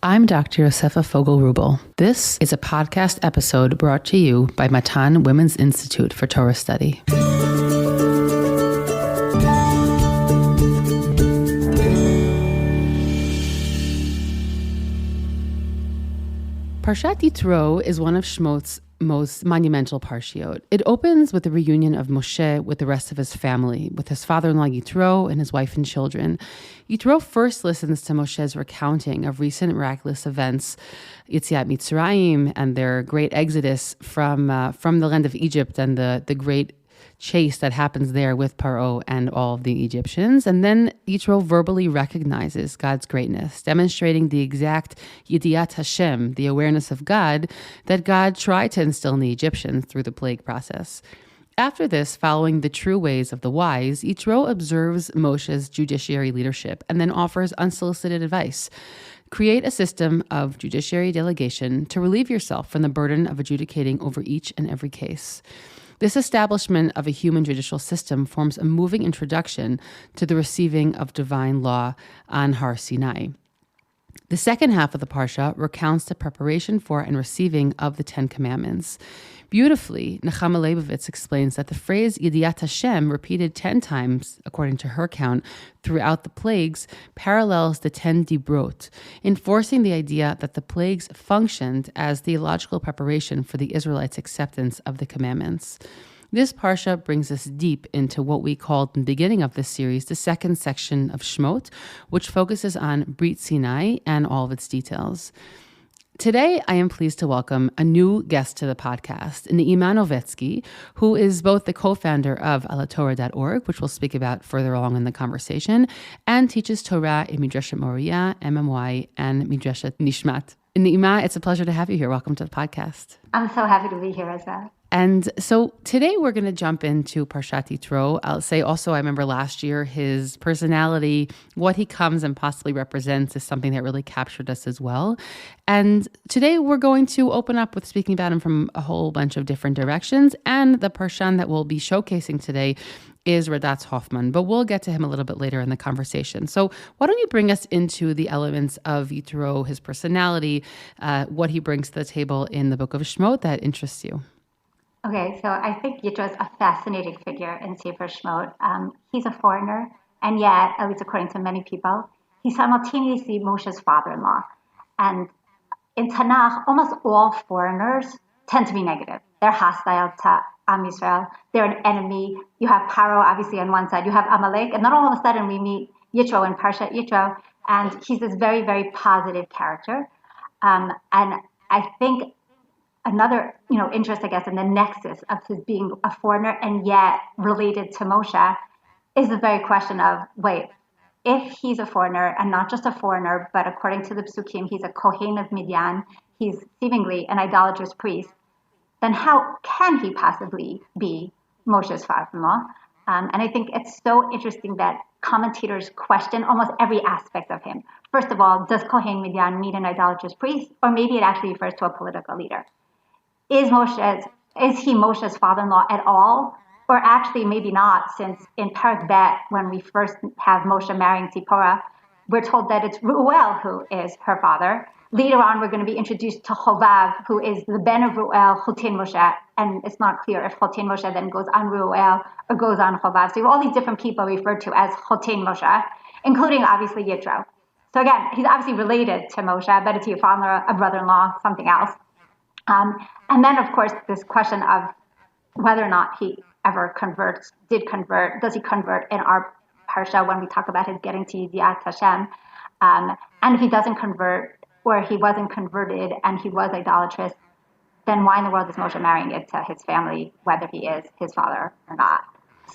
I'm Dr. Yosefa Fogel-Rubel. This is a podcast episode brought to you by Matan Women's Institute for Torah Study. Parshat Yitro is one of Shemot's most monumental parshiot. It opens with the reunion of Moshe with the rest of his family, with his father-in-law Yitro and his wife and children. Yitro first listens to Moshe's recounting of recent miraculous events, Yetziat Mitzrayim, and their great exodus from the land of Egypt and the great chase that happens there with Paro and all of the Egyptians. And then Yitro verbally recognizes God's greatness, demonstrating the exact Yediat Hashem, the awareness of God, that God tried to instill in the Egyptians through the plague process. After this, following the true ways of the wise, Yitro observes Moshe's judiciary leadership and then offers unsolicited advice. Create a system of judiciary delegation to relieve yourself from the burden of adjudicating over each and every case. This establishment of a human judicial system forms a moving introduction to the receiving of divine law on Har Sinai. The second half of the parsha recounts the preparation for and receiving of the Ten Commandments. Beautifully, Nechama Leibovitz explains that the phrase Yediat Hashem, repeated 10 times, according to her count, throughout the plagues, parallels the 10 Dibrot, enforcing the idea that the plagues functioned as theological preparation for the Israelites' acceptance of the commandments. This parsha brings us deep into what we called in the beginning of this series the second section of Shemot, which focuses on Brit Sinai and all of its details. Today, I am pleased to welcome a new guest to the podcast, Neima Novetsky, who is both the co-founder of alatorah.org, which we'll speak about further along in the conversation, and teaches Torah in Midrashet Moriah, MMY, and Midrashet Nishmat. Neima, it's a pleasure to have you here. Welcome to the podcast. I'm so happy to be here as well. And so today we're going to jump into Parshat Yitro. I'll say also, I remember last year, his personality, what he comes and possibly represents is something that really captured us as well. And today we're going to open up with speaking about him from a whole bunch of different directions. And the parshan that we'll be showcasing today is Radat's Hoffman, but we'll get to him a little bit later in the conversation. So why don't you bring us into the elements of Yitro, his personality, what he brings to the table in the book of Shemot that interests you? Okay, so I think Yitro is a fascinating figure in Sefer Shemot. He's a foreigner, and yet, at least according to many people, he's simultaneously Moshe's father-in-law. And in Tanakh, almost all foreigners tend to be negative. They're hostile to Am Yisrael. They're an enemy. You have Paro, obviously, on one side. You have Amalek, and then all of a sudden we meet Yitro in Parshat Yitro, and he's this very, very positive character. And I think another, interest, I guess, in the nexus of his being a foreigner and yet related to Moshe is the very question of, wait, if he's a foreigner and not just a foreigner, but according to the Psukim, he's a Kohen of Midian, he's seemingly an idolatrous priest, then how can he possibly be Moshe's father-in-law? And I think it's so interesting that commentators question almost every aspect of him. First of all, does Kohen Midian mean an idolatrous priest? Or maybe it actually refers to a political leader. Is he Moshe's father-in-law at all? Or actually maybe not, since in Parak Bet, when we first have Moshe marrying Tzipporah, we're told that it's Ruel who is her father. Later on, we're going to be introduced to Chovav, who is the ben of Ruel, Chotin Moshe, and it's not clear if Chotin Moshe then goes on Ruel or goes on Chovav. So you have all these different people referred to as Chotin Moshe, including obviously Yitro. So again, he's obviously related to Moshe, but is he a father, a brother-in-law, something else? And then, of course, this question of whether or not he ever did convert, does he convert in our parsha when we talk about his getting to Yediat Hashem? And if he doesn't convert, or he wasn't converted and he was idolatrous, then why in the world is Moshe marrying it to his family, whether he is his father or not?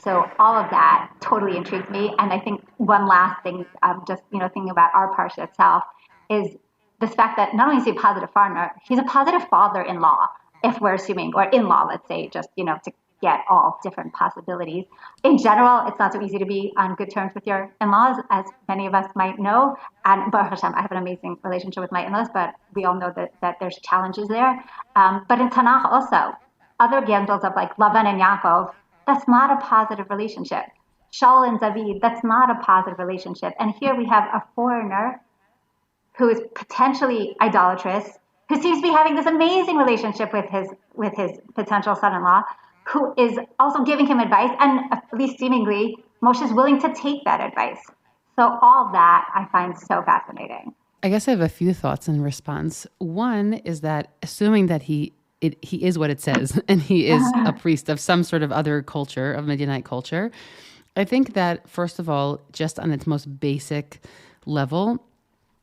So all of that totally intrigues me. And I think one last thing, just thinking about our parsha itself, is this fact that not only is he a positive foreigner, he's a positive father-in-law, if we're assuming, or in-law, let's say, just, to get all different possibilities. In general, it's not so easy to be on good terms with your in-laws, as many of us might know. And Baruch Hashem, I have an amazing relationship with my in-laws, but we all know that there's challenges there. But in Tanakh also, other examples of like Lavan and Yaakov, that's not a positive relationship. Shaul and David, that's not a positive relationship. And here we have a foreigner who is potentially idolatrous, who seems to be having this amazing relationship with his potential son-in-law, who is also giving him advice, and at least seemingly, Moshe is willing to take that advice. So all that I find so fascinating. I guess I have a few thoughts in response. One is that assuming that he is what it says, and he is a priest of some sort of other culture, of Midianite culture, I think that, first of all, just on its most basic level,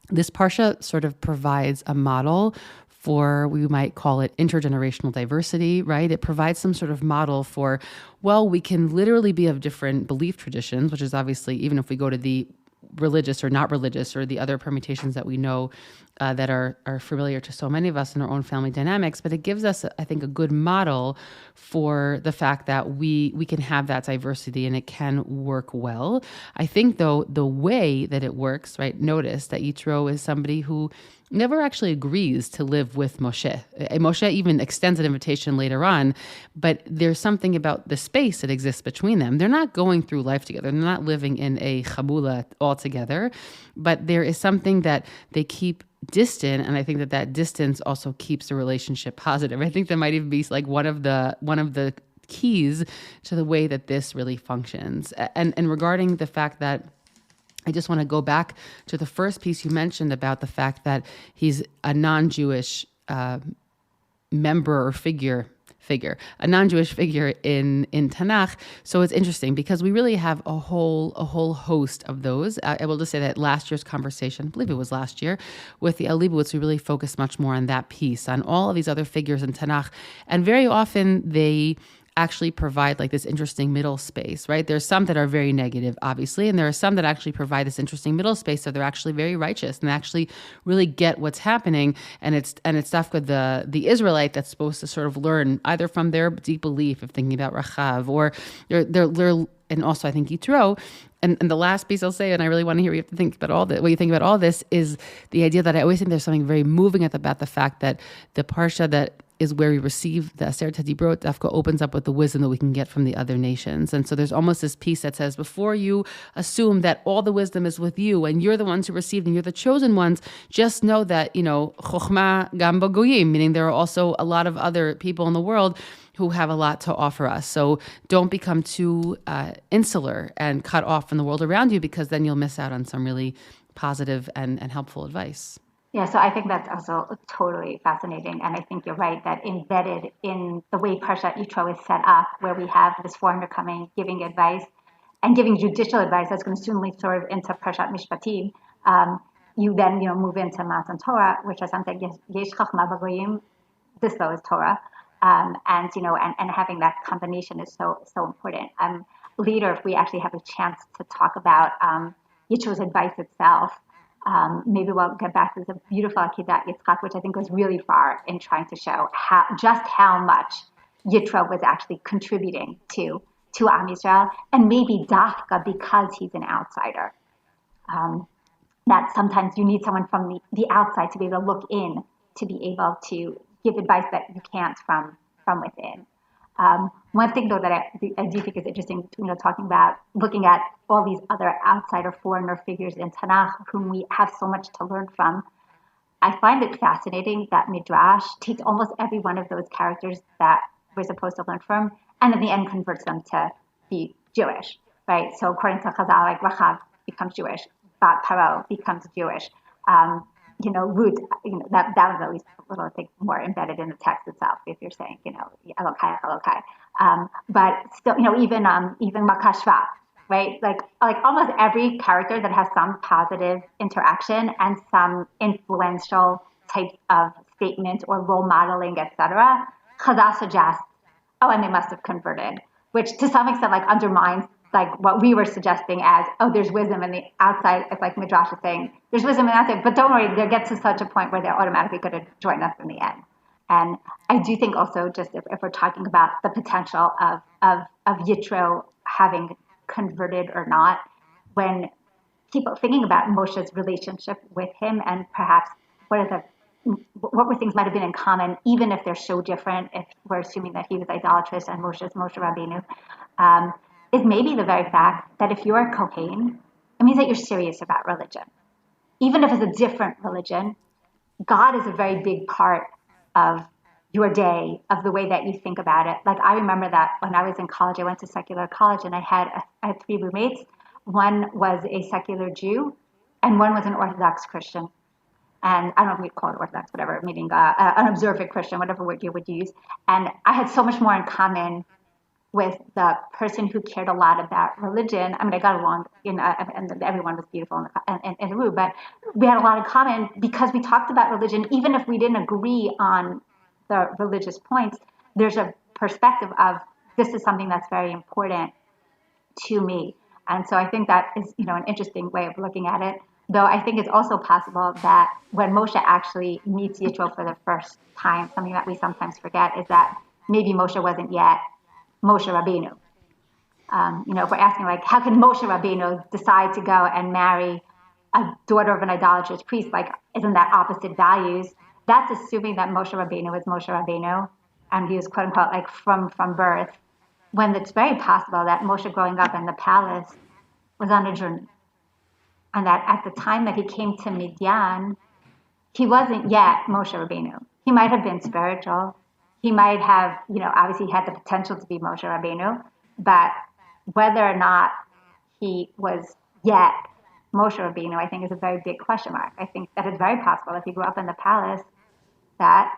this parsha sort of provides a model for, we might call it intergenerational diversity, right? It provides some sort of model for, well, we can literally be of different belief traditions, which is obviously, even if we go to the religious or not religious or the other permutations that we know that are familiar to so many of us in our own family dynamics, but it gives us, I think, a good model for the fact that we can have that diversity and it can work well. I think, though, the way that it works, right, notice that Yitro is somebody who never actually agrees to live with Moshe. Moshe even extends an invitation later on, but there's something about the space that exists between them. They're not going through life together. They're not living in a chabula all together, but there is something that they keep distant, and I think that distance also keeps the relationship positive. I think that might even be like one of the keys to the way that this really functions. And regarding the fact that, I just want to go back to the first piece you mentioned about the fact that he's a non-Jewish member or figure, a non-Jewish figure in Tanakh. So it's interesting because we really have a whole host of those. I will just say that last year's conversation, I believe it was last year, with the Leibowitz, we really focused much more on that piece, on all of these other figures in Tanakh. And very often they actually provide like this interesting middle space, right? There's some that are very negative, obviously, and there are some that actually provide this interesting middle space, so they're actually very righteous and actually really get what's happening. And it's stuff with the Israelite that's supposed to sort of learn either from their deep belief of thinking about Rachav, or they're and also I think Yitro. And the last piece I'll say, and I really want to hear what you have to think about what you think about all this, is the idea that I always think there's something very moving about the fact that the parsha that is where we receive the Aseret HaDibrot, Dafka opens up with the wisdom that we can get from the other nations. And so there's almost this piece that says, before you assume that all the wisdom is with you and you're the ones who received and you're the chosen ones, just know that, Chochma Gam Bagoyim, meaning there are also a lot of other people in the world who have a lot to offer us. So don't become too insular and cut off from the world around you, because then you'll miss out on some really positive and helpful advice. Yeah, so I think that's also totally fascinating. And I think you're right that embedded in the way Parshat Yitro is set up, where we have this foreigner coming, giving advice and giving judicial advice that's going to soon lead sort of into Parshat Mishpatim. You then, move into Matan Torah, which is something, Yesh Chachma Bagoyim, this though is Torah. And having that combination is so important. Later, if we actually have a chance to talk about Yitro's advice itself, maybe we'll get back to the beautiful Akedat Yitzchak, which I think goes really far in trying to show how much Yitro was actually contributing to Am Yisrael, and maybe dafka because he's an outsider. That sometimes you need someone from the outside to be able to look in, to be able to give advice that you can't from within. One thing, though, that I do think is interesting, looking at all these other outsider foreigner figures in Tanakh, whom we have so much to learn from. I find it fascinating that Midrash takes almost every one of those characters that we're supposed to learn from, and in the end converts them to be Jewish, right? So according to Chazal, like Rachav becomes Jewish, Bat Paro becomes Jewish. Root, that was at least a little, I think, more embedded in the text itself. If you're saying, Elokai. But still, even Makashva, right? Like almost every character that has some positive interaction and some influential types of statements or role modeling, etc. Chazal suggests, and they must have converted, which to some extent undermines what we were suggesting as, there's wisdom in the outside. It's like Midrash is saying, there's wisdom in the outside, but don't worry, they'll get to such a point where they're automatically going to join us in the end. And I do think also, just if we're talking about the potential of Yitro having converted or not, when people thinking about Moshe's relationship with him, and perhaps what were things might have been in common, even if they're so different, if we're assuming that he was idolatrous and Moshe's Moshe Rabbeinu, is maybe the very fact that if you're a Kohen, it means that you're serious about religion. even if it's a different religion, God is a very big part of your day, of the way that you think about it. Like I remember that when I was in college, I went to secular college and I had 3 roommates. One was a secular Jew and one was an Orthodox Christian. And I don't know if we call it Orthodox, whatever, meaning an observant Christian, whatever word you would use. And I had so much more in common with the person who cared a lot about religion. I mean, I got along, and everyone was beautiful in the room, but we had a lot in common because we talked about religion, even if we didn't agree on the religious points. There's a perspective of this is something that's very important to me. And so I think that is, an interesting way of looking at it. Though I think it's also possible that when Moshe actually meets Yitro for the first time, something that we sometimes forget is that maybe Moshe wasn't yet Moshe Rabbeinu. If we're asking like, how can Moshe Rabbeinu decide to go and marry a daughter of an idolatrous priest? Like, isn't that opposite values? That's assuming that Moshe Rabbeinu is Moshe Rabbeinu, and he was quote unquote like from birth. When it's very possible that Moshe growing up in the palace was on a journey. And that at the time that he came to Midian, he wasn't yet Moshe Rabbeinu. He might have been spiritual. He might have, obviously he had the potential to be Moshe Rabbeinu, but whether or not he was yet Moshe Rabbeinu, I think is a very big question mark. I think that it's very possible if you grew up in the palace that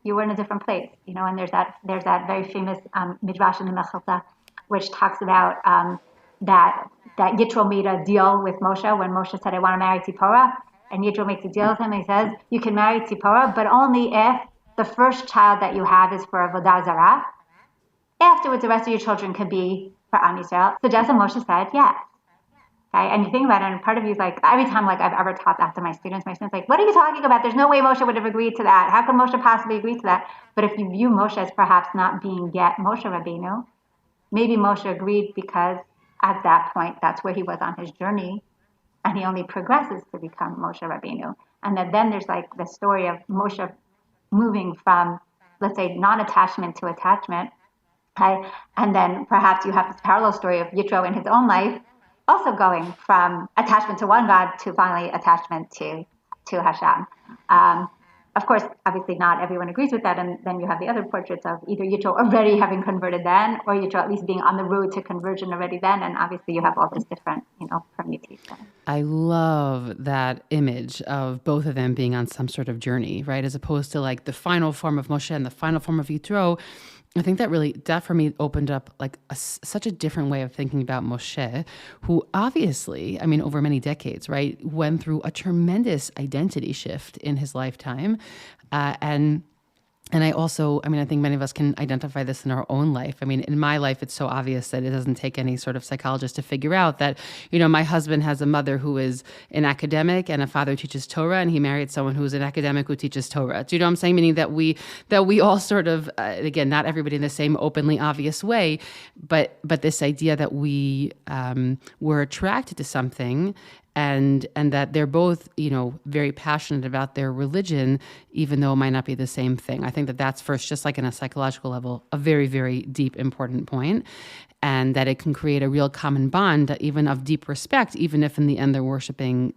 you were in a different place, and there's that very famous midrash in the Mechilta, which talks about that Yitro made a deal with Moshe when Moshe said, I want to marry Tzipporah. And Yitro makes a deal with him. And he says, you can marry Tzipporah, but only if the first child that you have is for Avodah Zarah. Afterwards, the rest of your children can be for Am Yisrael. So just as Moshe said, yes. Okay? And you think about it, and part of you is like, every time like I've ever taught that to my students like, what are you talking about? There's no way Moshe would have agreed to that. How could Moshe possibly agree to that? But if you view Moshe as perhaps not being yet Moshe Rabbeinu, maybe Moshe agreed because at that point, that's where he was on his journey, and he only progresses to become Moshe Rabbeinu. And then there's like the story of Moshe moving from, let's say, non-attachment to attachment. Okay? And then perhaps you have this parallel story of Yitro in his own life, also going from attachment to one God to finally attachment to Hashem. Of course, obviously not everyone agrees with that, and then you have the other portraits of either Yitro already having converted then, or Yitro at least being on the road to conversion already then, and obviously you have all this different, permutations. I love that image of both of them being on some sort of journey, right? As opposed to like the final form of Moshe and the final form of Yitro. I think that for me opened up like such a different way of thinking about Moshe, who obviously, over many decades, right, went through a tremendous identity shift in his lifetime. And I also, I think many of us can identify this in our own life. In my life, it's so obvious that it doesn't take any sort of psychologist to figure out that, my husband has a mother who is an academic and a father who teaches Torah, and he married someone who's an academic who teaches Torah. Do you know what I'm saying? Meaning that we all sort of, again, not everybody in the same openly obvious way, but this idea that we were attracted to something and that they're both, very passionate about their religion, even though it might not be the same thing. I think that that's first, just like in a psychological level, a very, very deep, important point, and that it can create a real common bond, even of deep respect, even if in the end they're worshiping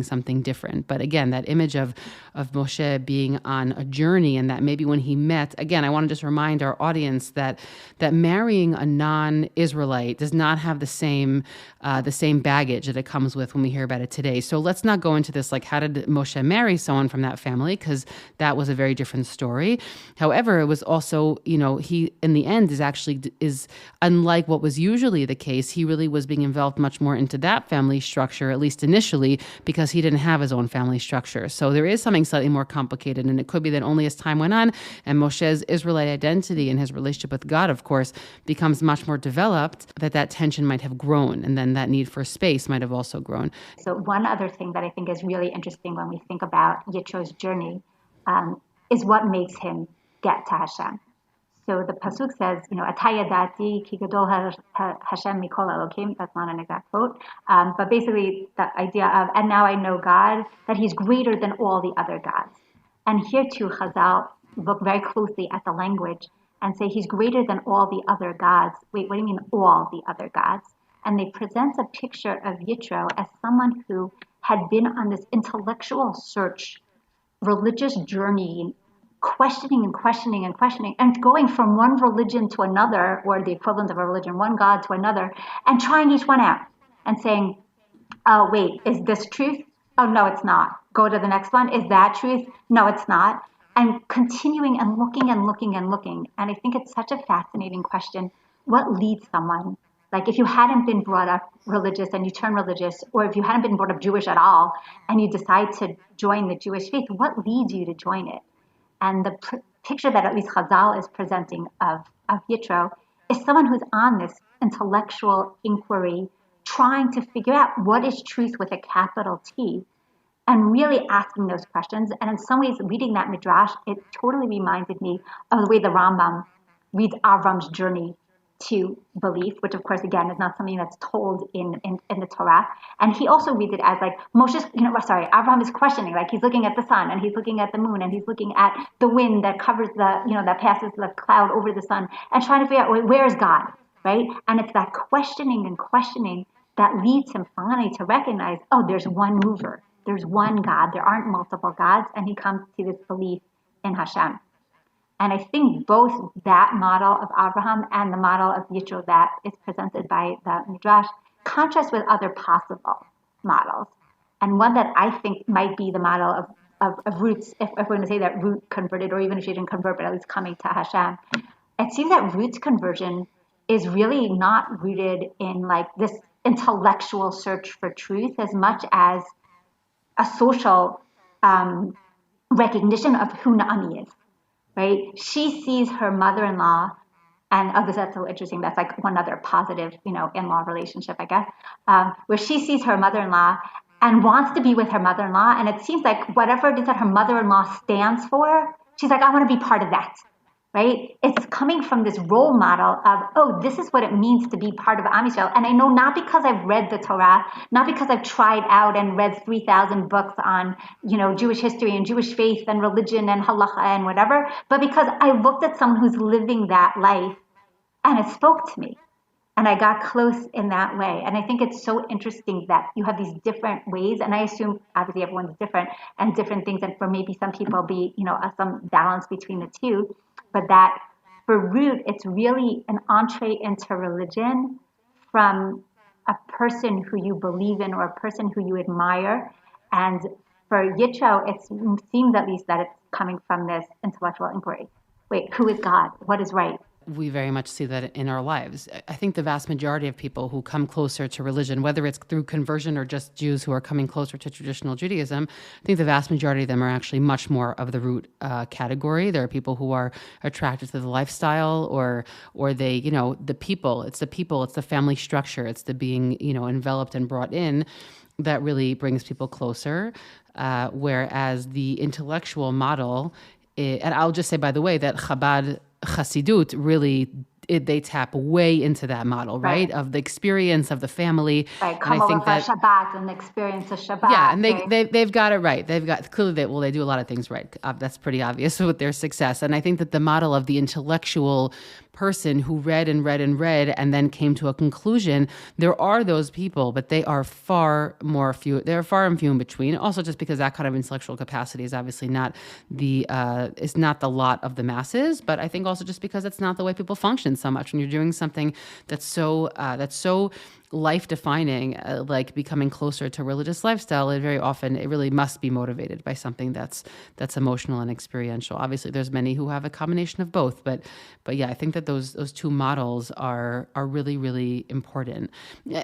something different. But again, that image of Moshe being on a journey, and that maybe when he met, again, I want to just remind our audience that marrying a non-Israelite does not have the same baggage that it comes with when we hear about it today. So let's not go into this like, how did Moshe marry someone from that family? Because that was a very different story. However, it was also, he in the end is unlike what was usually the case. He really was being involved much more into that family structure, at least initially, because he didn't have his own family structure. So there is something slightly more complicated, and it could be that only as time went on and Moshe's Israelite identity and his relationship with God, of course, becomes much more developed, that tension might have grown, and then that need for space might have also grown. So one other thing that I think is really interesting when we think about Yitro's journey is what makes him get to Hashem. So the pasuk says, Ataya dati ki gadol Hashem mikol Elokim. That's not an exact quote, but basically the idea of, and now I know God, that He's greater than all the other gods. And here too, Chazal look very closely at the language and say He's greater than all the other gods. Wait, what do you mean all the other gods? And they present a picture of Yitro as someone who had been on this intellectual search, religious journey, questioning and questioning and questioning, and going from one religion to another, or the equivalent of a religion, one God to another, and trying each one out and saying, oh, wait, is this truth? Oh, no, it's not. Go to the next one. Is that truth? No, it's not. And continuing and looking and looking and looking. And I think it's such a fascinating question. What leads someone? Like if you hadn't been brought up religious and you turn religious, or if you hadn't been brought up Jewish at all and you decide to join the Jewish faith, what leads you to join it? And the picture that at least Chazal is presenting of Yitro is someone who's on this intellectual inquiry, trying to figure out what is truth with a capital T, and really asking those questions. And in some ways, reading that midrash, it totally reminded me of the way the Rambam reads Avram's journey to belief, which of course, again, is not something that's told in the Torah. And he also reads it as like Moshe's, Avraham is questioning, like he's looking at the sun and he's looking at the moon and he's looking at the wind that covers that passes the cloud over the sun and trying to figure out, where is God, right? And it's that questioning and questioning that leads him finally to recognize, oh, there's one mover, there's one God, there aren't multiple gods, and he comes to this belief in Hashem. And I think both that model of Abraham and the model of Yitro that is presented by the Midrash contrast with other possible models. And one that I think might be the model of Ruth's, if we're going to say that Ruth converted, or even if she didn't convert, but at least coming to Hashem, it seems that Ruth's conversion is really not rooted in like this intellectual search for truth as much as a social recognition of who Naomi is. Right? She sees her mother-in-law, and that's so interesting. That's like one other positive, in-law relationship, I guess, where she sees her mother-in-law and wants to be with her mother-in-law. And it seems like whatever it is that her mother-in-law stands for, she's like, I want to be part of that. Right? It's coming from this role model of, oh, this is what it means to be part of Am Yisrael. And I know not because I've read the Torah, not because I've tried out and read 3,000 books on, Jewish history and Jewish faith and religion and halacha and whatever, but because I looked at someone who's living that life and it spoke to me. And I got close in that way. And I think it's so interesting that you have these different ways. And I assume, obviously, everyone's different and different things. And for maybe some people be, some balance between the two. But that for Ruth, it's really an entree into religion from a person who you believe in or a person who you admire. And for Yitro, it seems at least that it's coming from this intellectual inquiry. Wait, who is God? What is right? We very much see that in our lives. I think the vast majority of people who come closer to religion, whether it's through conversion or just Jews who are coming closer to traditional Judaism, I think the vast majority of them are actually much more of the root category. There are people who are attracted to the lifestyle or they, the people. It's the family structure. It's the being, enveloped and brought in that really brings people closer. Whereas the intellectual model, and I'll just say, by the way, that Chabad Chassidut really, they tap way into that model, right? Of the experience of the family. Right, come over for Shabbat and the experience of Shabbat. Yeah, and they've got it right. They've got, clearly, they do a lot of things right. That's pretty obvious with their success. And I think that the model of the intellectual person who read and read and read and then came to a conclusion, there are those people, but they are far and few in between. Also, just because that kind of intellectual capacity is obviously not the lot of the masses, but I think also just because it's not the way people function so much when you're doing something that's so life-defining, like becoming closer to religious lifestyle. It really must be motivated by something that's emotional and experiential. Obviously, there's many who have a combination of both, but yeah, I think that those two models are really, really important.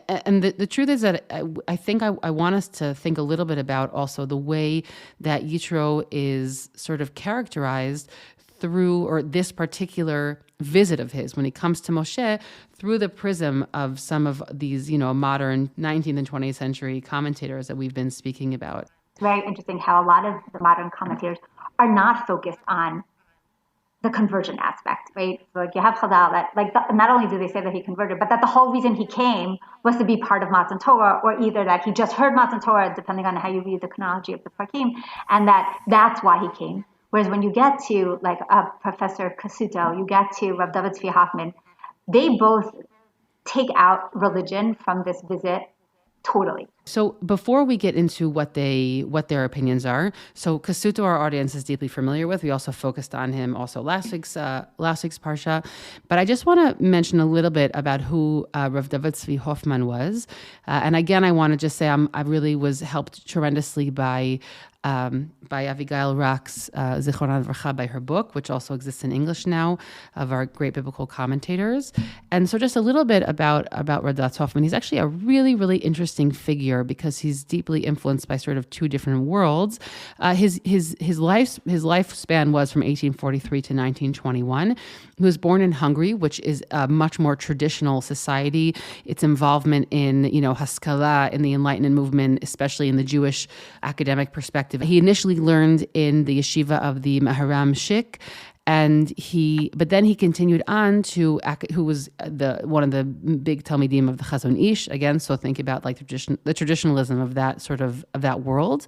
And the truth is that I think I want us to think a little bit about also the way that Yitro is sort of characterized through, or this particular visit of his, when he comes to Moshe, through the prism of some of these, modern 19th and 20th century commentators that we've been speaking about. It's very interesting how a lot of the modern commentators are not focused on the conversion aspect, right? So like you have Chazal that, not only do they say that he converted, but that the whole reason he came was to be part of Matan Torah, or either that he just heard Matan Torah, depending on how you read the chronology of the Parkim, and that's why he came. Whereas when you get to like a Professor Kasuto, you get to Rav David Tzvi Hoffman, they both take out religion from this visit totally. So before we get into what their opinions are, so Kasuto, our audience is deeply familiar with. We also focused on him also last week's parsha, but I just want to mention a little bit about who Rav David Tzvi Hoffman was. And again, I want to just say I really was helped tremendously by Avigail Rock's Zichronan Livracha, by her book, which also exists in English now, of our great biblical commentators. And so just a little bit about Rav Hoffman. He's actually a really, really interesting figure because he's deeply influenced by sort of two different worlds. His lifespan was from 1843 to 1921. He was born in Hungary, which is a much more traditional society. Its involvement in, Haskalah, in the Enlightenment movement, especially in the Jewish academic perspective. He initially learned in the yeshiva of the Maharam Shik, but then he continued on to who was one of the big Talmidim of the Chazon Ish again. So think about like the traditionalism of that sort of that world.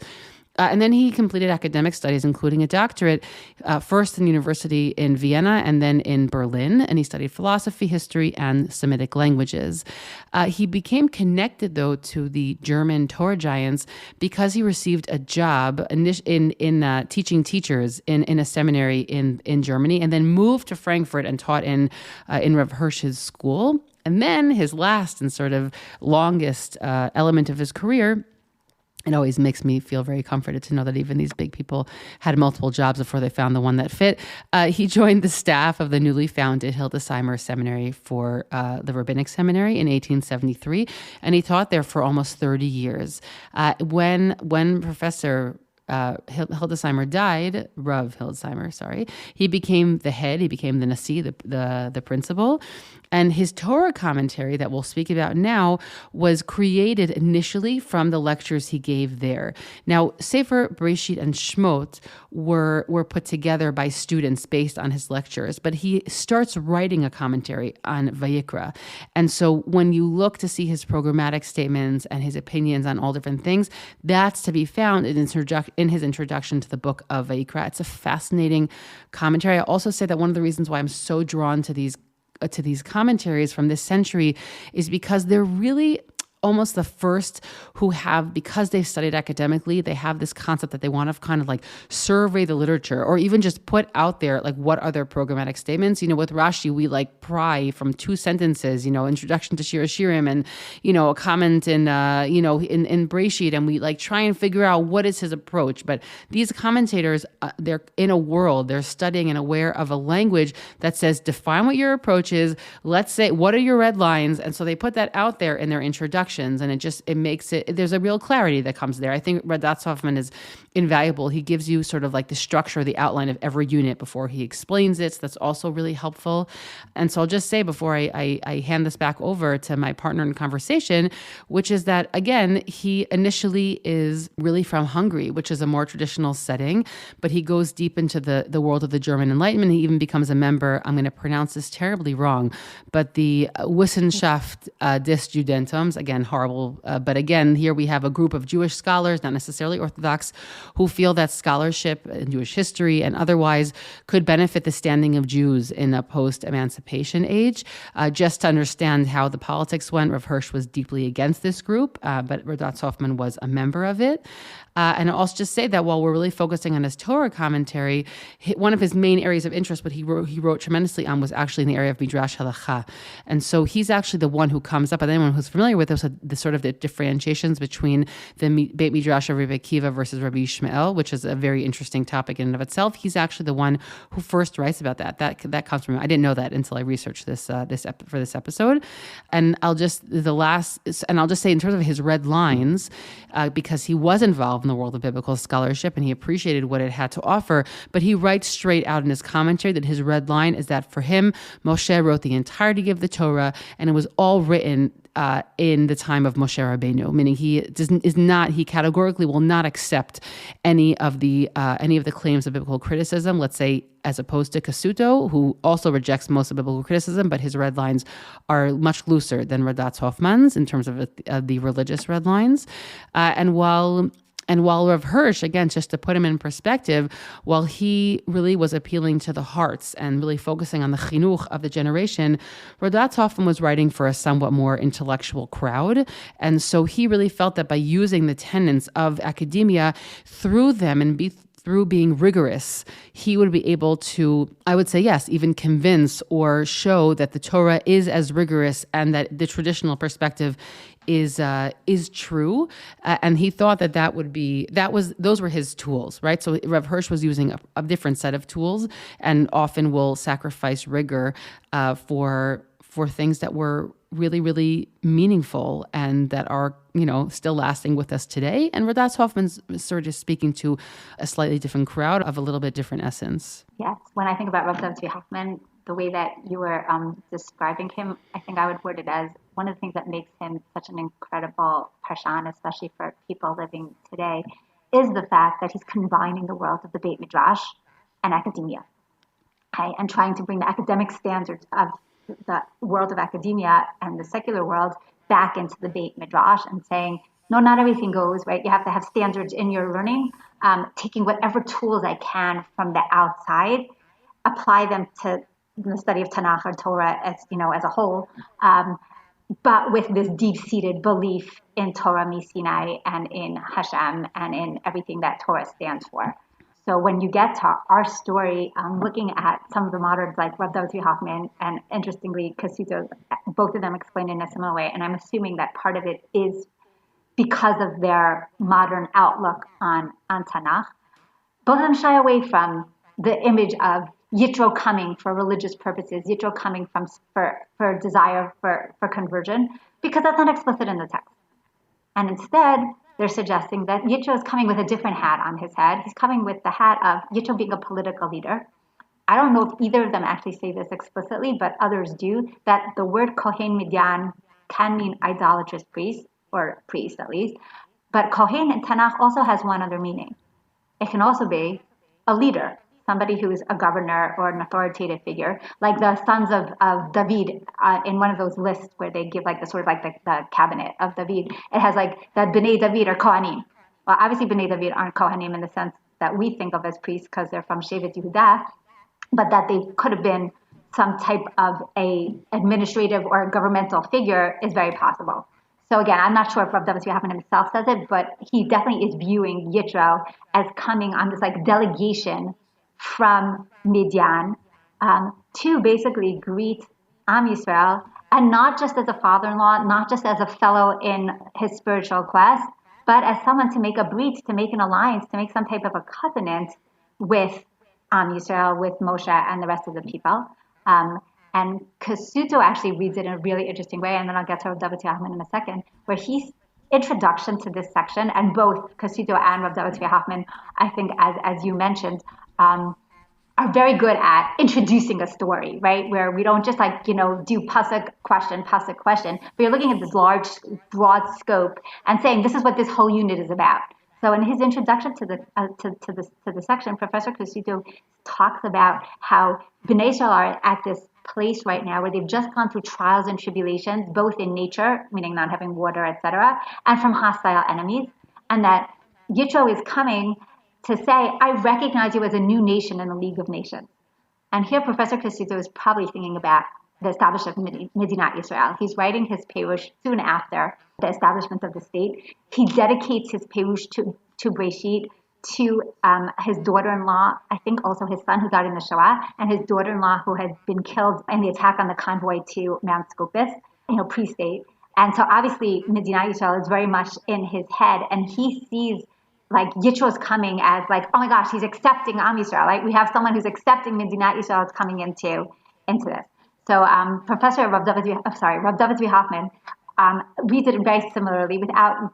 And then he completed academic studies, including a doctorate, first in university in Vienna and then in Berlin. And he studied philosophy, history, and Semitic languages. He became connected, though, to the German Torah giants because he received a job in teaching teachers in a seminary in Germany, and then moved to Frankfurt and taught in Rav Hirsch's school. And then his last and sort of longest element of his career. It always makes me feel very comforted to know that even these big people had multiple jobs before they found the one that fit. He joined the staff of the newly founded Hildesheimer Seminary for the Rabbinic Seminary in 1873, and he taught there for almost 30 years. When Professor Hildesheimer died, Rav Hildesheimer, sorry, he became the head, he became the Nasi, the principal. And his Torah commentary that we'll speak about now was created initially from the lectures he gave there. Now, Sefer, Bereshit, and Shemot were put together by students based on his lectures, but he starts writing a commentary on Vayikra. And so when you look to see his programmatic statements and his opinions on all different things, that's to be found in his introduction to the book of Vayikra. It's a fascinating commentary. I also say that one of the reasons why I'm so drawn to these commentaries from this century is because they're really almost the first who have, because they've studied academically, they have this concept that they want to kind of like survey the literature or even just put out there, like, what are their programmatic statements? With Rashi, we like pry from two sentences, introduction to Shir Hashirim and, a comment in Bereshit, and we like try and figure out what is his approach. But these commentators, they're in a world, they're studying and aware of a language that says, define what your approach is. Let's say, what are your red lines? And so they put that out there in their introduction. And it makes it, there's a real clarity that comes there. I think Rav Hoffman is invaluable. He gives you sort of like the structure, the outline of every unit before he explains it. So that's also really helpful. And so I'll just say before I hand this back over to my partner in conversation, which is that, again, he initially is really from Hungary, which is a more traditional setting, but he goes deep into the world of the German Enlightenment. He even becomes a member, I'm going to pronounce this terribly wrong, but the Wissenschaft des Studentums, again, horrible. But again, here we have a group of Jewish scholars, not necessarily Orthodox, who feel that scholarship in Jewish history and otherwise could benefit the standing of Jews in a post-emancipation age. Just to understand how the politics went, Rav Hirsch was deeply against this group, but Rav Hoffman was a member of it. And I'll also just say that while we're really focusing on his Torah commentary, one of his main areas of interest, what he wrote tremendously on, was actually in the area of Midrash Halacha. And so he's actually the one who comes up, and anyone who's familiar with this, the sort of the differentiations between the Beit Midrash of Rabbi Akiva versus Rabbi Yishmael, which is a very interesting topic in and of itself. He's actually the one who first writes about that. That comes from him. I didn't know that until I researched this for this episode. And I'll just say in terms of his red lines, because he was involved in the world of biblical scholarship and he appreciated what it had to offer, but he writes straight out in his commentary that his red line is that for him, Moshe wrote the entirety of the Torah, and it was all written in the time of Moshe Rabbeinu, meaning he categorically will not accept any of the claims of biblical criticism, let's say, as opposed to Kasuto, who also rejects most of biblical criticism, but his red lines are much looser than Rav Hoffman's in terms of the religious red lines. And while And while Rav Hirsch, again, just to put him in perspective, while he really was appealing to the hearts and really focusing on the chinuch of the generation, Rabbanit Hoffman was writing for a somewhat more intellectual crowd. And so he really felt that by using the tenets of academia through them and through being rigorous, he would be able to, I would say, yes, even convince or show that the Torah is as rigorous and that the traditional perspective is true. And he thought those were his tools, right? So Rav Hirsch was using a different set of tools and often will sacrifice rigor for things that were really, really meaningful and that are, still lasting with us today. And Rabbanit Hoffman's sort of just speaking to a slightly different crowd of a little bit different essence. Yes. When I think about Tzvi Hoffman, the way that you were describing him, I think I would word it as one of the things that makes him such an incredible parsha, especially for people living today, is the fact that he's combining the world of the Beit Midrash and academia, okay? And trying to bring the academic standards of the world of academia and the secular world back into the Beit Midrash and saying, no, not everything goes, right? You have to have standards in your learning, taking whatever tools I can from the outside, apply them to the study of Tanakh or Torah as a whole, but with this deep-seated belief in Torah Sinai and in Hashem and in everything that Torah stands for. So when you get to our story, looking at some of the moderns like Rabbanit Hoffman and interestingly Cassuto, both of them explain in a similar way, and I'm assuming that part of it is because of their modern outlook on Tanakh. Both of them shy away from the image of Yitro coming for religious purposes, Yitro coming for desire for conversion, because that's not explicit in the text. And instead, they're suggesting that Yitro is coming with a different hat on his head. He's coming with the hat of Yitro being a political leader. I don't know if either of them actually say this explicitly, but others do, that the word Kohen Midyan can mean idolatrous priest, or priest at least. But Kohen in Tanakh also has one other meaning. It can also be a leader, somebody who is a governor or an authoritative figure, like the sons of David in one of those lists where they give like the sort of like the cabinet of David. It has like that Bnei David are Kohanim. Well, obviously Bnei David aren't Kohanim in the sense that we think of as priests because they're from Shevet Yehudah, but that they could have been some type of a administrative or governmental figure is very possible. So again, I'm not sure if Rabbanit Hoffman himself says it, but he definitely is viewing Yitro as coming on this like delegation from Midian to basically greet Am Yisrael, and not just as a father-in-law, not just as a fellow in his spiritual quest, but as someone to make a brit, to make an alliance, to make some type of a covenant with Am Yisrael, with Moshe and the rest of the people. And Cassuto actually reads it in a really interesting way, and then I'll get to Rabbanit Hoffman in a second, where he's introduction to this section, and both Cassuto and Rabbanit Hoffman, I think, as you mentioned, are very good at introducing a story, right? Where we don't just do pasuk question, but you're looking at this large, broad scope and saying this is what this whole unit is about. So in his introduction to the section, Professor Cassuto talks about how Bnei Israel are at this place right now where they've just gone through trials and tribulations, both in nature, meaning not having water, etc., and from hostile enemies, and that Yitro is coming to say, I recognize you as a new nation in the League of Nations. And here Professor Cassuto is probably thinking about the establishment of Medinat Yisrael. He's writing his Perush soon after the establishment of the state. He dedicates his Perush to Breshit, to his daughter-in-law, I think also his son who died in the Shoah, and his daughter-in-law who had been killed in the attack on the convoy to Mount Scopus, pre-state. And so obviously Medinat Yisrael is very much in his head, and he sees like Yitro's coming as like, oh my gosh, he's accepting Am Yisrael. Like we have someone who's accepting Medinat Yisrael is coming into this. So Professor Rabbanit Hoffman reads it very similarly without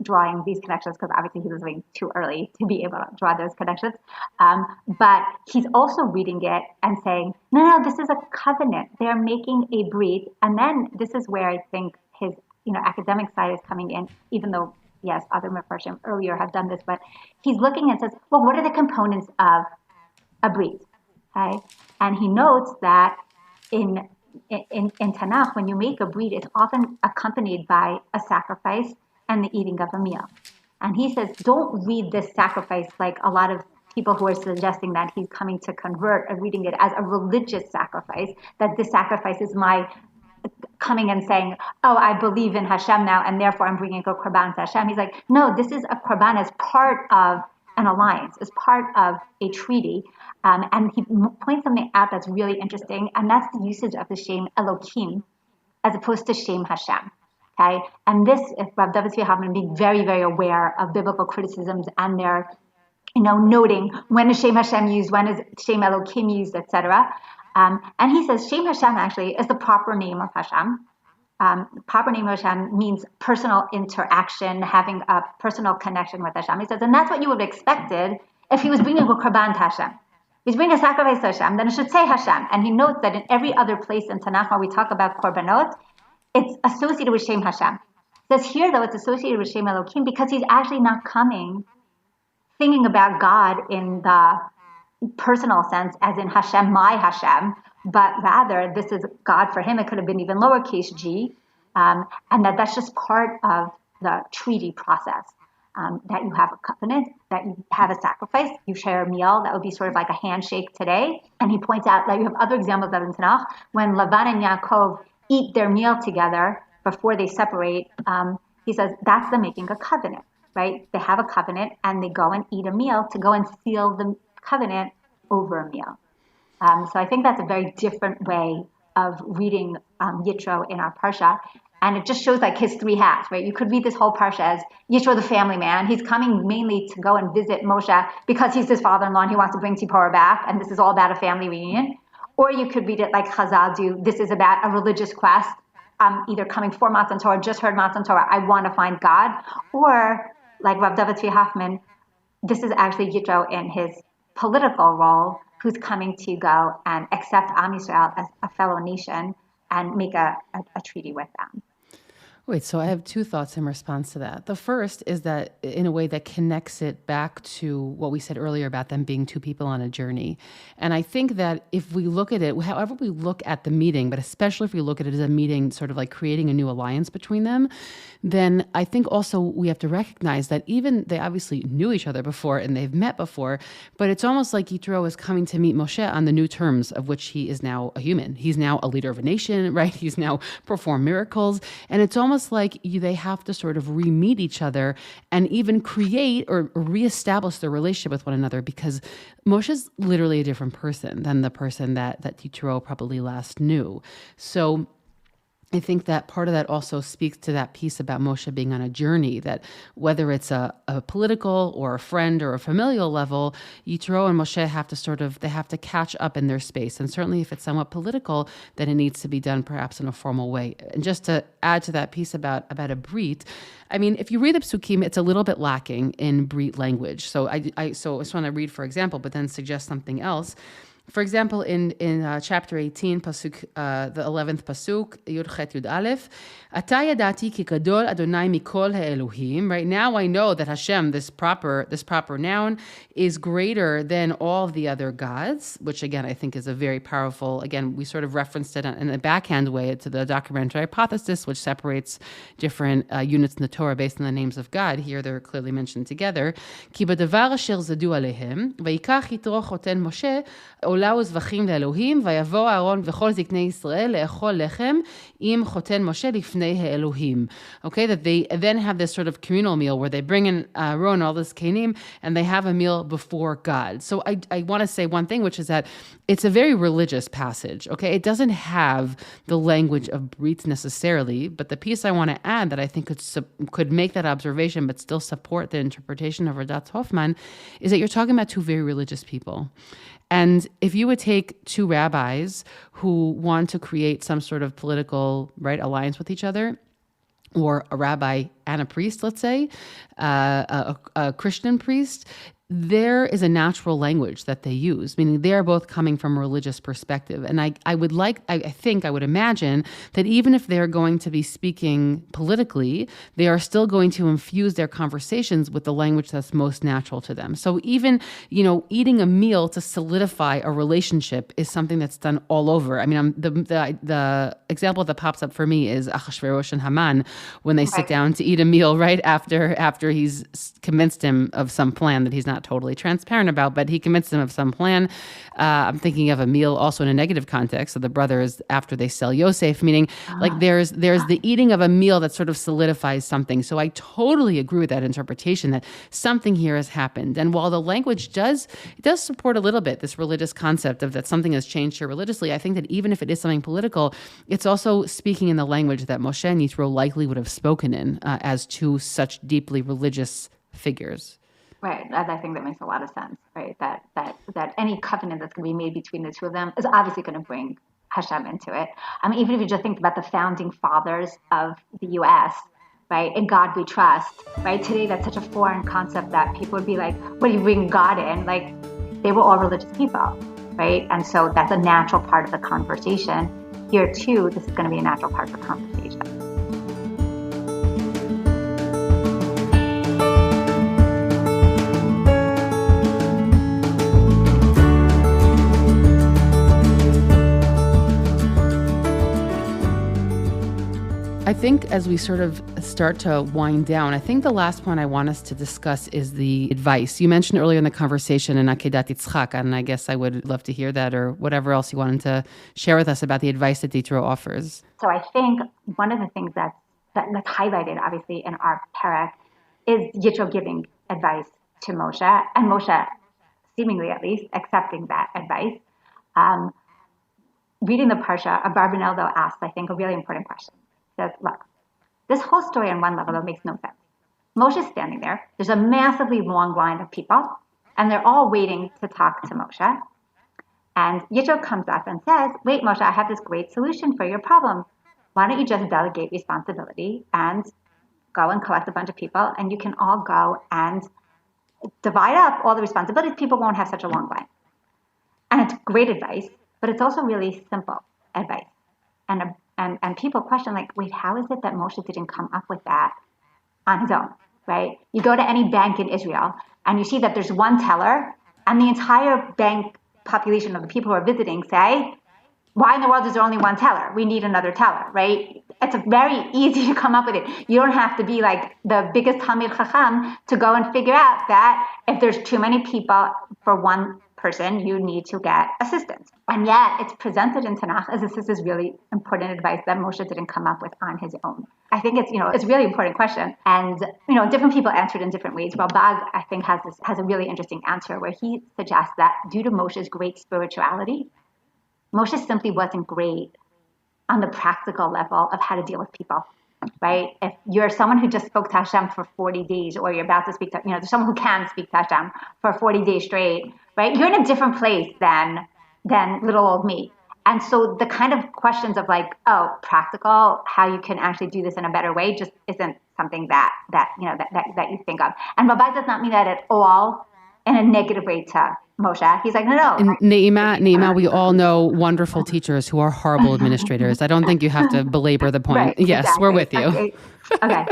drawing these connections, because obviously he was living too early to be able to draw those connections. But he's also reading it and saying, no, this is a covenant. They're making a brit. And then this is where I think his academic side is coming in, even though yes, other Mefarshim earlier have done this, but he's looking and says, well, what are the components of a brit? Okay? And he notes that in Tanakh, when you make a brit, it's often accompanied by a sacrifice and the eating of a meal. And he says, don't read this sacrifice like a lot of people who are suggesting that he's coming to convert are reading it as a religious sacrifice, that this sacrifice is my coming and saying, oh, I believe in Hashem now, and therefore I'm bringing a korban to Hashem. He's like, no, this is a korban as part of an alliance, as part of a treaty. And he points something out that's really interesting, and that's the usage of the Shem Elokim as opposed to Shem Hashem. Okay, and this, if Tzvi Hoffman being very, very aware of biblical criticisms and their, noting when is Shem Hashem used, when is Shem Elokim used, etc. And he says Shem Hashem actually is the proper name of Hashem. Proper name of Hashem means personal interaction, having a personal connection with Hashem. He says, and that's what you would have expected if he was bringing a korban to Hashem. He's bringing a sacrifice to Hashem, then it should say Hashem. And he notes that in every other place in Tanakh where we talk about korbanot, it's associated with Shem Hashem. It says here, though, it's associated with Shem Elokim because he's actually not coming thinking about God in the personal sense, as in Hashem, my Hashem, but rather this is God for him. It could have been even lowercase g, and that's just part of the treaty process. That you have a covenant, that you have a sacrifice, you share a meal. That would be sort of like a handshake today. And he points out that you have other examples of in Tanakh when Lavan and Yaakov eat their meal together before they separate. He says that's the making a covenant, right? They have a covenant and they go and eat a meal to go and seal the covenant over a meal. So I think that's a very different way of reading Yitro in our parsha. And it just shows like his three hats, right? You could read this whole parsha as Yitro, the family man. He's coming mainly to go and visit Moshe because he's his father-in-law and he wants to bring Tzipporah back. And this is all about a family reunion. Or you could read it like Chazal do. This is about a religious quest. Either coming for Matan Torah, just heard Matan Torah, I want to find God. Or like Tzvi Hoffman, this is actually Yitro in his political role, who's coming to go and accept Am Yisrael as a fellow nation and make a treaty with them. Wait, so I have two thoughts in response to that. The first is that in a way that connects it back to what we said earlier about them being two people on a journey. And I think that if we look at it, however we look at the meeting, but especially if we look at it as a meeting sort of like creating a new alliance between them, then I think also we have to recognize that even they obviously knew each other before and they've met before, but it's almost like Yitro is coming to meet Moshe on the new terms of which he is now a human. He's now a leader of a nation, right? He's now performed miracles. And it's almost like they have to sort of re-meet each other and even create or reestablish their relationship with one another, because Moshe's literally a different person than the person that Yitro probably last knew. So I think that part of that also speaks to that piece about Moshe being on a journey, that whether it's a political or a friend or a familial level, Yitro and Moshe have to they have to catch up in their space. And certainly if it's somewhat political, then it needs to be done perhaps in a formal way. And just to add to that piece about a Brit, I mean, if you read the Psukim, it's a little bit lacking in Brit language. So I just want to read, for example, but then suggest something else. For example, in chapter 18, pasuk, the 11th pasuk, Yud Chet Yud Aleph, Ata yadati ki gadol Adonai mikol ha'elohim. Right now, I know that Hashem, this proper noun, is greater than all the other gods, which again I think is a very powerful. Again, we sort of referenced it in a backhand way to the documentary hypothesis, which separates different units in the Torah based on the names of God. Here, they're clearly mentioned together. Ki b'davar asher zadu alehem, vayikach Yitro choten Moshe. עולה וזבחים לאלוהים, ויבוא אהרון וכל זקני ישראל לאכול לחם עם חותן משה לפני האלוהים. Okay, that they then have this sort of communal meal where they bring in Aaron, all this kenim, and they have a meal before God. So I want to say one thing, which is that it's a very religious passage, okay? It doesn't have the language of Brit necessarily, but the piece I want to add that I think could make that observation but still support the interpretation of Rabbanit Hoffman is that you're talking about two very religious people. And if you would take two rabbis who want to create some sort of political, right, alliance with each other, or a rabbi and a priest, let's say, a Christian priest, there is a natural language that they use, meaning they're both coming from a religious perspective. And I would imagine that even if they're going to be speaking politically, they are still going to infuse their conversations with the language that's most natural to them. So even, eating a meal to solidify a relationship is something that's done all over. I mean, the example that pops up for me is Achashverosh and Haman when they sit down to eat a meal right after he's convinced him of some plan that he's not totally transparent about, but he convinced him of some plan. I'm thinking of a meal also in a negative context. So the brothers, after they sell Yosef, meaning like there's the eating of a meal that sort of solidifies something. So I totally agree with that interpretation that something here has happened. And while the language does support a little bit this religious concept of that something has changed here religiously, I think that even if it is something political, it's also speaking in the language that Moshe and Yitro likely would have spoken in as two such deeply religious figures. Right. I think that makes a lot of sense, right? That any covenant that's going to be made between the two of them is obviously going to bring Hashem into it. I mean, even if you just think about the founding fathers of the U.S., right? In God we trust, right? Today, that's such a foreign concept that people would be like, what do you bring God in? Like, they were all religious people, right? And so that's a natural part of the conversation. Here, too, this is going to be a natural part of the conversation. I think as we sort of start to wind down, I think the last point I want us to discuss is the advice. You mentioned earlier in the conversation in Akedat Yitzchak, and I guess I would love to hear that or whatever else you wanted to share with us about the advice that Yitro offers. So I think one of the things that's highlighted, obviously, in our parak is Yitro giving advice to Moshe, and Moshe, seemingly at least, accepting that advice. Reading the parsha, Abarbanel, though, asks, I think, a really important question. Says, look, this whole story on one level, though, makes no sense. Moshe's standing there. There's a massively long line of people, and they're all waiting to talk to Moshe. And Yitro comes up and says, wait, Moshe, I have this great solution for your problem. Why don't you just delegate responsibility and go and collect a bunch of people, and you can all go and divide up all the responsibilities. People won't have such a long line. And it's great advice, but it's also really simple advice. And people question, like, wait, how is it that Moshe didn't come up with that on his own, right? You go to any bank in Israel, and you see that there's one teller, and the entire bank population of the people who are visiting say, why in the world is there only one teller? We need another teller, right? It's very easy to come up with it. You don't have to be like the biggest Talmid Chacham to go and figure out that if there's too many people for one person, you need to get assistance. And yet it's presented in Tanakh as this is really important advice that Moshe didn't come up with on his own. I think it's a really important question. And, different people answered in different ways. Ralbag, I think, has a really interesting answer where he suggests that due to Moshe's great spirituality, Moshe simply wasn't great on the practical level of how to deal with people, right? If you're someone who just spoke to Hashem for 40 days, or you're about to speak to, there's someone who can speak to Hashem for 40 days straight, right? You're in a different place than little old me. And so the kind of questions of like, practical, how you can actually do this in a better way just isn't something that you think of. And Rabbi does not mean that at all in a negative way to Moshe. He's like, no. And Neima, we all know wonderful teachers who are horrible administrators. I don't think you have to belabor the point. Right, yes, exactly. We're with you. Okay.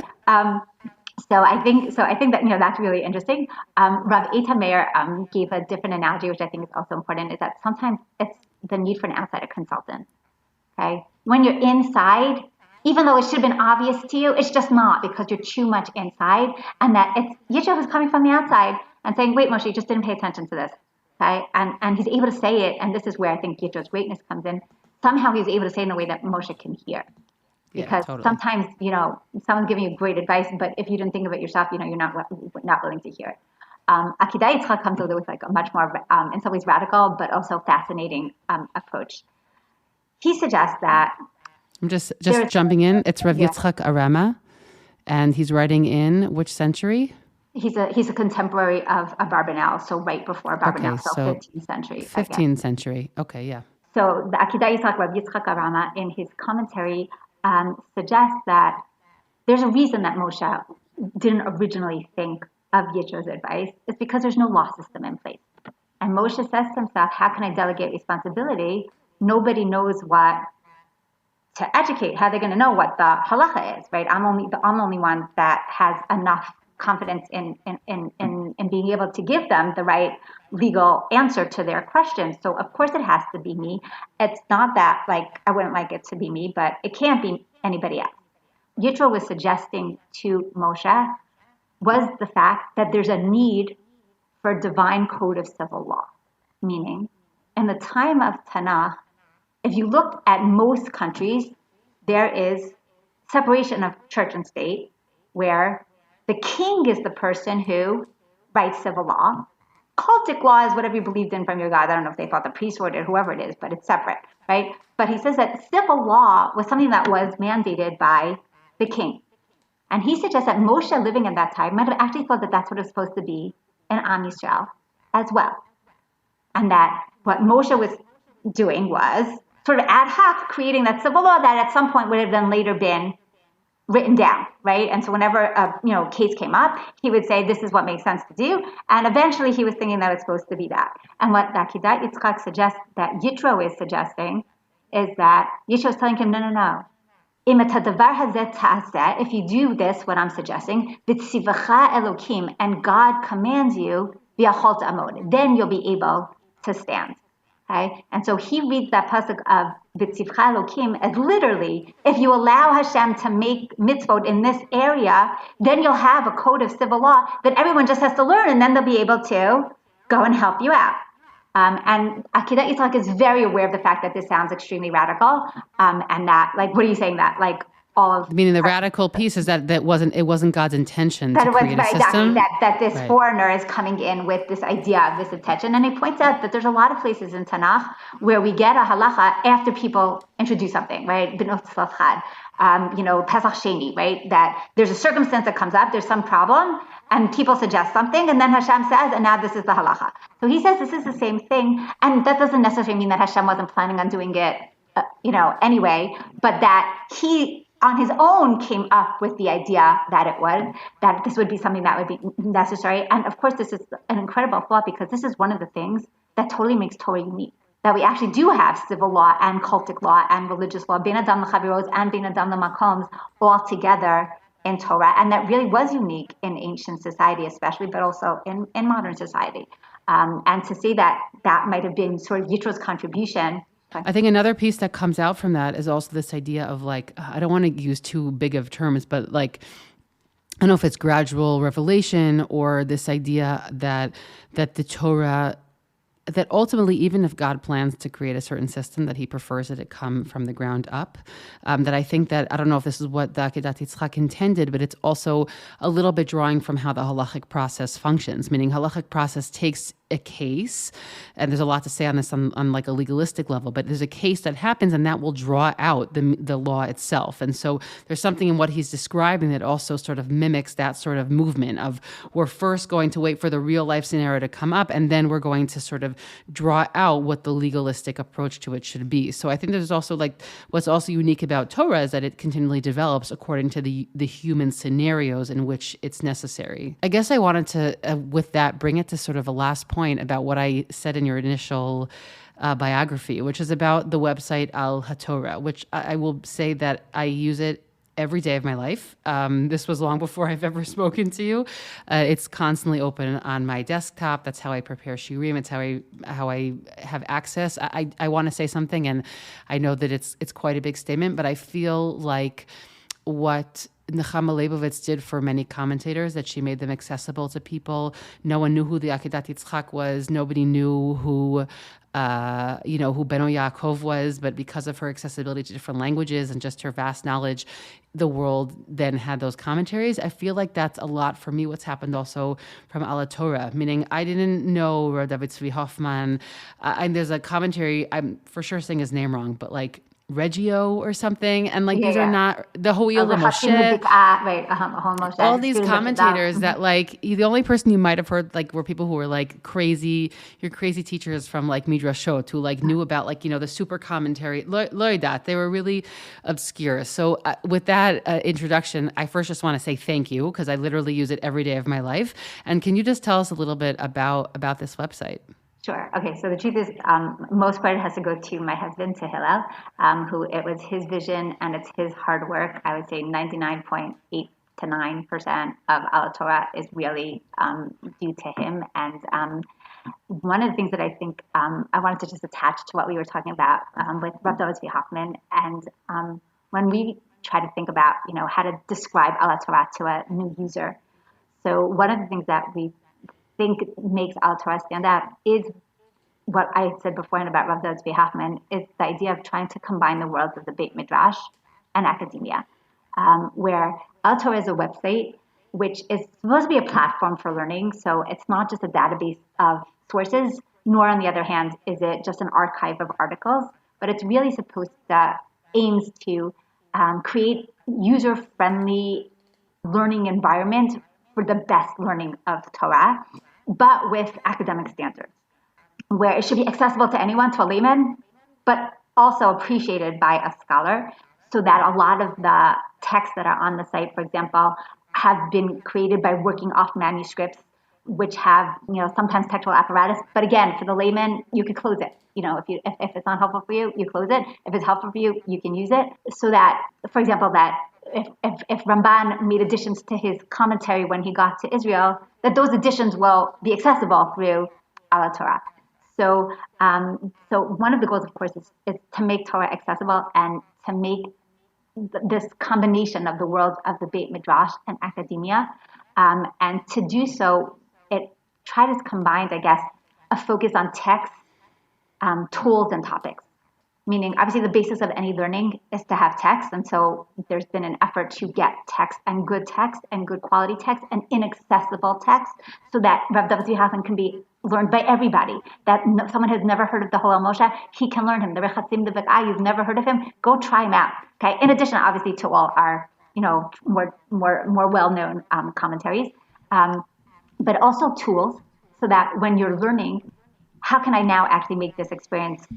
So I think that that's really interesting. Rav Eitan Meir gave a different analogy, which I think is also important, is that sometimes it's the need for an outside consultant. Okay, when you're inside, even though it should have been obvious to you, it's just not because you're too much inside, and that it's Yitro who's coming from the outside and saying, "Wait, Moshe, you just didn't pay attention to this." Okay, and he's able to say it, and this is where I think Yitro's greatness comes in. Somehow he's able to say it in a way that Moshe can hear. Because sometimes, someone's giving you great advice, but if you didn't think of it yourself, you're not willing to hear it. Akedat Yitzchak comes with like a much more, in some ways radical, but also fascinating approach. He suggests that... I'm just jumping in. It's Rav Yitzchak Arama, and he's writing in which century? He's a contemporary of Abarbanel, so right before Abarbanel, so 15th century. 15th century. Okay, yeah. So the Akedat Yitzchak, Rav Yitzchak Arama, in his commentary, suggests that there's a reason that Moshe didn't originally think of Yitro's advice is because there's no law system in place. And Moshe says to himself, how can I delegate responsibility? Nobody knows what to educate. How are they going to know what the halacha is, right? I'm the only one that has enough confidence in being able to give them the right legal answer to their questions. So of course it has to be me. It's not that like I wouldn't like it to be me, but it can't be anybody else. Yitro was suggesting to Moshe was the fact that there's a need for a divine code of civil law. Meaning, in the time of Tanakh, if you look at most countries, there is separation of church and state, where the king is the person who writes civil law. Cultic law is whatever you believed in from your God. I don't know if they thought the priest wrote it, whoever it is, but it's separate, right? But he says that civil law was something that was mandated by the king. And he suggests that Moshe, living at that time, might have actually thought that that's what it was supposed to be in Am Yisrael as well. And that what Moshe was doing was sort of ad hoc creating that civil law that at some point would have then later been written down, right? And so whenever a case came up, he would say, this is what makes sense to do. And eventually he was thinking that it's supposed to be that. And what Akedat Yitzchak suggests, that Yitro is suggesting, is that Yitro is telling him, no. If you do this, what I'm suggesting, Elokim, and God commands you, then you'll be able to stand. Okay? And so he reads that pasuk of B'tzivcha Elokim as literally, if you allow Hashem to make mitzvot in this area, then you'll have a code of civil law that everyone just has to learn, and then they'll be able to go and help you out. And Akedat Yitzchak is very aware of the fact that this sounds extremely radical, and that, like, what are you saying that, like, all of... Meaning the radical piece is that it wasn't God's intention to create a system? Exactly, that this foreigner is coming in with this idea of this intention. And he points out that there's a lot of places in Tanakh where we get a halacha after people introduce something, right? B'not Tzlachad, Pesach Sheni, right? That there's a circumstance that comes up, there's some problem, and people suggest something, and then Hashem says, and now this is the halacha. So he says this is the same thing, and that doesn't necessarily mean that Hashem wasn't planning on doing it, anyway, but that he, on his own, came up with the idea that this would be something that would be necessary. And of course, this is an incredible thought, because this is one of the things that totally makes Torah unique. That we actually do have civil law and cultic law and religious law, ben adam l'chaviros and ben adam l'makoms, all together in Torah, and that really was unique in ancient society, especially, but also in modern society. And to see that might have been sort of Yitro's contribution. I think another piece that comes out from that is also this idea of, like, I don't want to use too big of terms, but like, I don't know if it's gradual revelation or this idea that the Torah, that ultimately, even if God plans to create a certain system, that he prefers that it come from the ground up. That I think that, I don't know if this is what the Akedat Yitzchak intended, but it's also a little bit drawing from how the halachic process functions, meaning halachic process takes a case, and there's a lot to say on this on like a legalistic level, but there's a case that happens, and that will draw out the law itself. And so there's something in what he's describing that also sort of mimics that sort of movement of, we're first going to wait for the real life scenario to come up, and then we're going to sort of draw out what the legalistic approach to it should be. So I think there's also, like, what's also unique about Torah is that it continually develops according to the human scenarios in which it's necessary. I guess I wanted to, with that, bring it to sort of a last point about what I said in your initial biography, which is about the website Al HaTorah, which I will say that I use it every day of my life. This was long before I've ever spoken to you. It's constantly open on my desktop. That's how I prepare shiurim. It's how I have access. I want to say something, and I know that it's quite a big statement, but I feel like what Nechama Leibovitz did for many commentators, that she made them accessible to people. No one knew who the Akedat Yitzchak was. Nobody knew who Beno Yaakov was, but because of her accessibility to different languages and just her vast knowledge, the world then had those commentaries. I feel like that's a lot for me what's happened also from Al HaTorah, meaning I didn't know Tzvi Hoffman, and there's a commentary, I'm for sure saying his name wrong, but like Reggio or something. And like, Yeah, these are yeah. not the Ho'il Rechatzim Moshe. lebik'ah, right? Moshe. All these Student of Shadal. commentators that like the only person you might have heard like were people who were like crazy, your crazy teachers from like Midrashot who like knew about like, the super commentary. Loidat, they were really obscure. So with that introduction, I first just want to say thank you because I literally use it every day of my life. And can you just tell us a little bit about this website? Sure. Okay. So the truth is, most credit has to go to my husband, to Hillel, who it was his vision and it's his hard work. I would say 99.8 to 9% of Al Torah is really due to him. And one of the things that I think I wanted to just attach to what we were talking about with Rabbanit Tzvi Hoffman, and when we try to think about, how to describe Al Torah to a new user. So one of the things that we think makes Al Torah stand out is what I said beforehand about Rabbanit Tzvi Hoffman, is the idea of trying to combine the worlds of the Beit Midrash and academia, where Al Torah is a website which is supposed to be a platform for learning. So it's not just a database of sources, nor on the other hand is it just an archive of articles, but it's really supposed to aims to create user-friendly learning environment for the best learning of Torah, but with academic standards, where it should be accessible to anyone, to a layman, but also appreciated by a scholar, so that a lot of the texts that are on the site, for example, have been created by working off manuscripts, which have, sometimes textual apparatus. But again, for the layman, you could close it. If it's not helpful for you, you close it. If it's helpful for you, you can use it. So that, for example, that if Ramban made additions to his commentary when he got to Israel, that those additions will be accessible through Al Torah. So one of the goals, of course, is to make Torah accessible and to make this combination of the world of the Beit Midrash and academia. And to do so, it tries to combine, I guess, a focus on text, tools, and topics. Meaning, obviously, the basis of any learning is to have text. And so there's been an effort to get text and good quality text and inaccessible text so that Rav David Tzvi Hoffman can be learned by everybody. That someone has never heard of the Ho'el Moshe, he can learn him. The Rechatzim Lebek'ah, you've never heard of him, go try him out. Okay. In addition, obviously, to all our, more well-known commentaries, but also tools so that when you're learning, how can I now actually make this experience,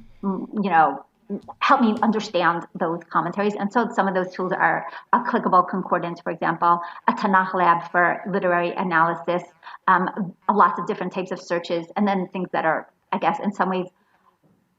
help me understand those commentaries? And so some of those tools are a clickable concordance, for example, a Tanakh lab for literary analysis, lots of different types of searches, and then things that are, I guess, in some ways,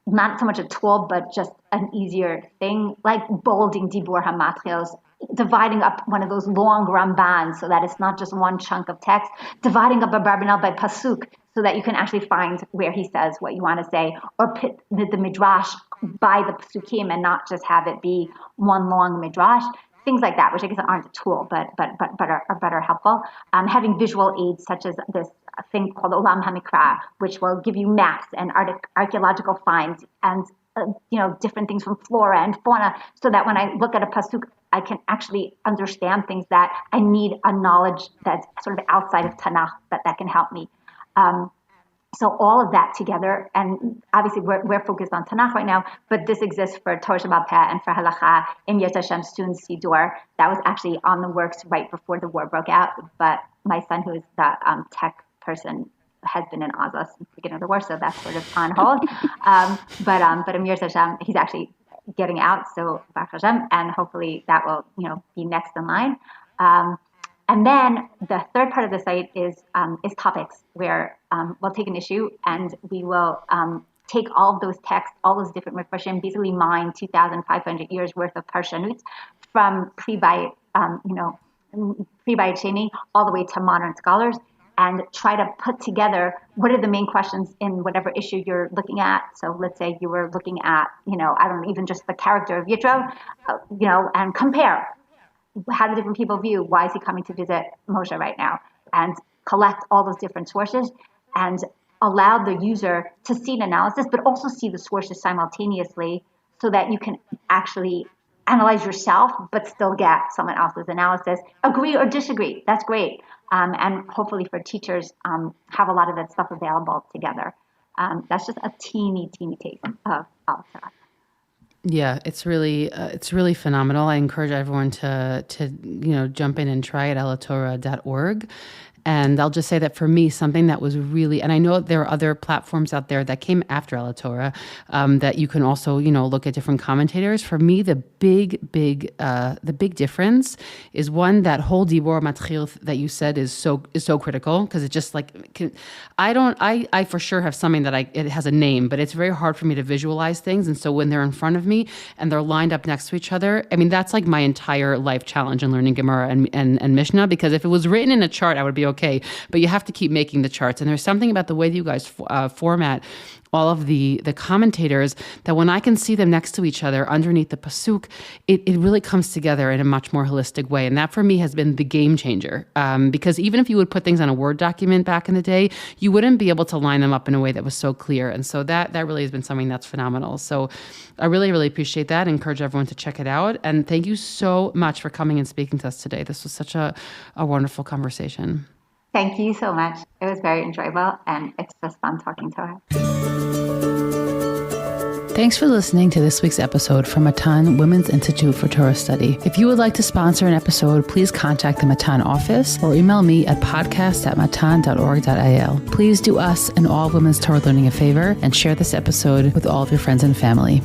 not so much a tool, but just an easier thing, like bolding Dibur HaMatchios, dividing up one of those long Rambans so that it's not just one chunk of text, dividing up a Barbanel by Pasuk so that you can actually find where he says what you want to say, or put the Midrash by the Pasukim and not just have it be one long Midrash. Things like that, which I guess aren't a tool, but are better helpful. Having visual aids such as this thing called Olam HaMikra, which will give you maps and archaeological finds and different things from flora and fauna, so that when I look at a pasuk, I can actually understand things that I need a knowledge that's sort of outside of Tanakh that can help me. So all of that together, and obviously we're focused on Tanakh right now, but this exists for Torah Shabbat Peh and for Halacha in Yetzer Hashem soon Siddur. That was actually on the works right before the war broke out, but my son, who is the tech person, has been in Gaza since the beginning of the war, so that's sort of on hold. But in Yetzer Hashem, he's actually getting out, so Baruch Hashem, and hopefully that will be next in line. And then the third part of the site is topics, where we'll take an issue and we will take all of those texts, all those different refreshing, basically mine 2,500 years worth of parshanut from pre-Bayit Sheni all the way to modern scholars, and try to put together what are the main questions in whatever issue you're looking at. So let's say you were looking at, I don't know, even just the character of Yitro, and compare. How do different people view, why is he coming to visit Moshe right now? And collect all those different sources and allow the user to see an analysis, but also see the sources simultaneously so that you can actually analyze yourself, but still get someone else's analysis. Agree or disagree, that's great. And hopefully for teachers, have a lot of that stuff available together. That's just a teeny taste of Al Torah. Yeah, it's really phenomenal. I encourage everyone to jump in and try it, elatorah.org. And I'll just say that for me, something that was really, and I know there are other platforms out there that came after El Torah, that you can also, look at different commentators. For me, the big difference is one, that whole Dibor Matchil that you said is so critical, because it just I for sure have something that it has a name, but it's very hard for me to visualize things. And so when they're in front of me and they're lined up next to each other, I mean, that's like my entire life challenge in learning Gemara and Mishnah, because if it was written in a chart, I would be okay, but you have to keep making the charts. And there's something about the way that you guys format all of the commentators that when I can see them next to each other underneath the pasuk, it really comes together in a much more holistic way. And that for me has been the game changer. Because even if you would put things on a Word document back in the day, you wouldn't be able to line them up in a way that was so clear. And so that really has been something that's phenomenal. So I really, really appreciate that. I encourage everyone to check it out. And thank you so much for coming and speaking to us today. This was such a wonderful conversation. Thank you so much. It was very enjoyable, and it's just fun talking to her. Thanks for listening to this week's episode from Matan Women's Institute for Torah Study. If you would like to sponsor an episode, please contact the Matan office or email me at podcast@matan.org.il. Please do us and all women's Torah learning a favor and share this episode with all of your friends and family.